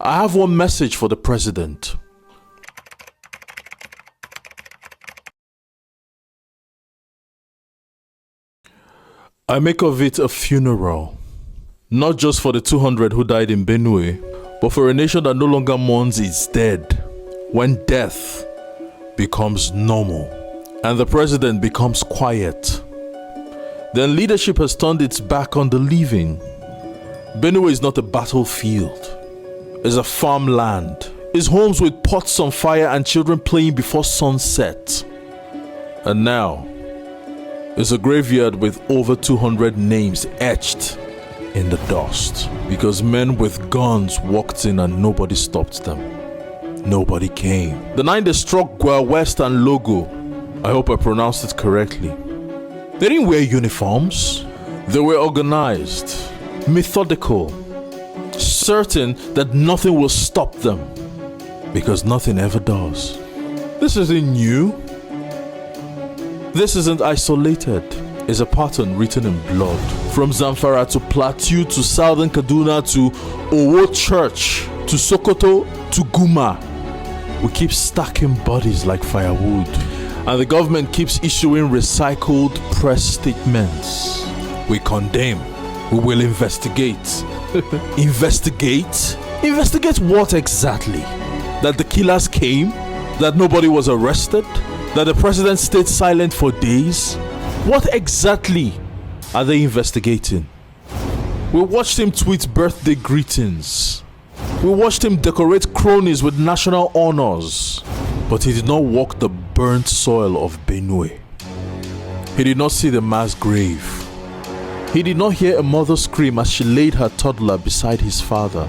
I have one message for the president. I make of it a funeral, not just for the 200 who died in Benue, but for a nation that no longer mourns its dead when death becomes normal and the president becomes quiet. Then leadership has turned its back on the living. Benue is not a battlefield. It's a farmland. It's homes with pots on fire and children playing before sunset. And now, it's a graveyard with over 200 names etched in the dust. Because men with guns walked in and nobody stopped them. Nobody came. The night they struck Gua Western logo, I hope I pronounced it correctly. They didn't wear uniforms. They were organized, methodical, certain that nothing will stop them, because nothing ever does. This isn't new. This isn't isolated. It's a pattern written in blood. From Zamfara to Plateau to Southern Kaduna to Owo Church to Sokoto to Guma, we keep stacking bodies like firewood. And the government keeps issuing recycled press statements. We condemn. We will investigate. Investigate? Investigate what exactly? That the killers came? That nobody was arrested? That the president stayed silent for days? What exactly are they investigating? We watched him tweet birthday greetings. We watched him decorate cronies with national honors. But he did not walk the burnt soil of Benue. He did not see the mass grave. He did not hear a mother scream as she laid her toddler beside his father.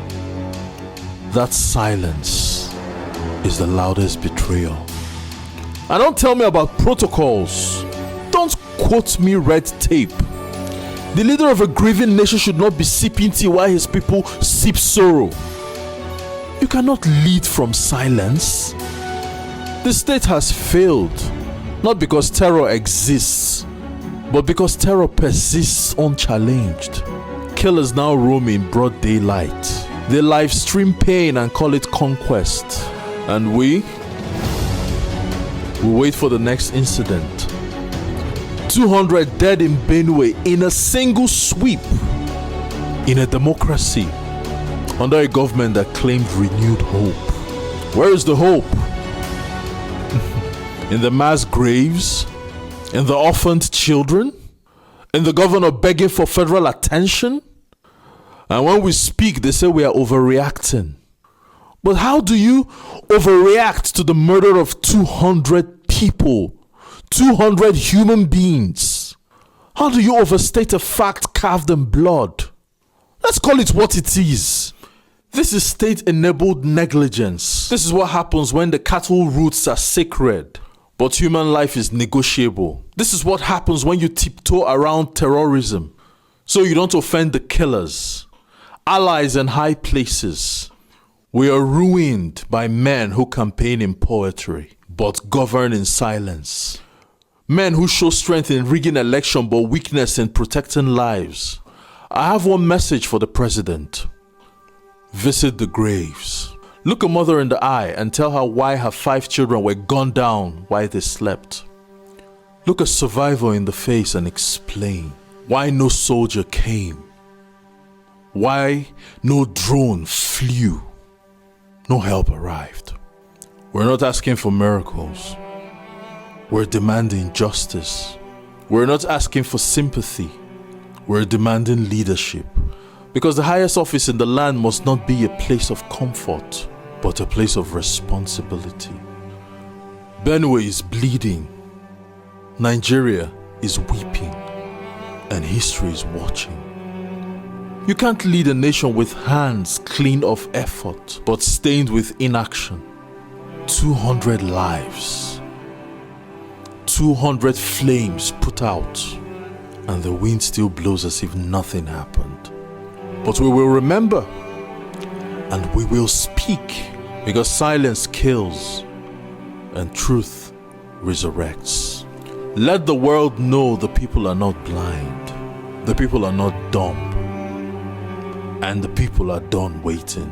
That silence is the loudest betrayal. And don't tell me about protocols. Don't quote me red tape. The leader of a grieving nation should not be sipping tea while his people sip sorrow. You cannot lead from silence. The state has failed, not because terror exists, but because terror persists unchallenged. Killers now roam in broad daylight. They live stream pain and call it conquest. And we wait for the next incident. 200 dead in Benue in a single sweep. In a democracy, under a government that claimed renewed hope. Where is the hope? In the mass graves? In the orphaned children? In the governor begging for federal attention? And when we speak, they say we are overreacting. But how do you overreact to the murder of 200 people? 200 human beings? How do you overstate a fact carved in blood? Let's call it what it is. This is state-enabled negligence. This is what happens when the cattle routes are sacred, but human life is negotiable. This is what happens when you tiptoe around terrorism, so you don't offend the killers, allies in high places. We are ruined by men who campaign in poetry, but govern in silence. Men who show strength in rigging election, but weakness in protecting lives. I have one message for the president. Visit the graves. Look a mother in the eye and tell her why her 5 children were gunned down while they slept. Look a survivor in the face and explain why no soldier came. Why no drone flew. No help arrived. We're not asking for miracles. We're demanding justice. We're not asking for sympathy. We're demanding leadership. Because the highest office in the land must not be a place of comfort, but a place of responsibility. Benue is bleeding. Nigeria is weeping. And history is watching. You can't lead a nation with hands clean of effort, but stained with inaction. 200 lives. 200 flames put out. And the wind still blows as if nothing happened. But we will remember, and we will speak, because silence kills, and truth resurrects. Let the world know the people are not blind, the people are not dumb, and the people are done waiting.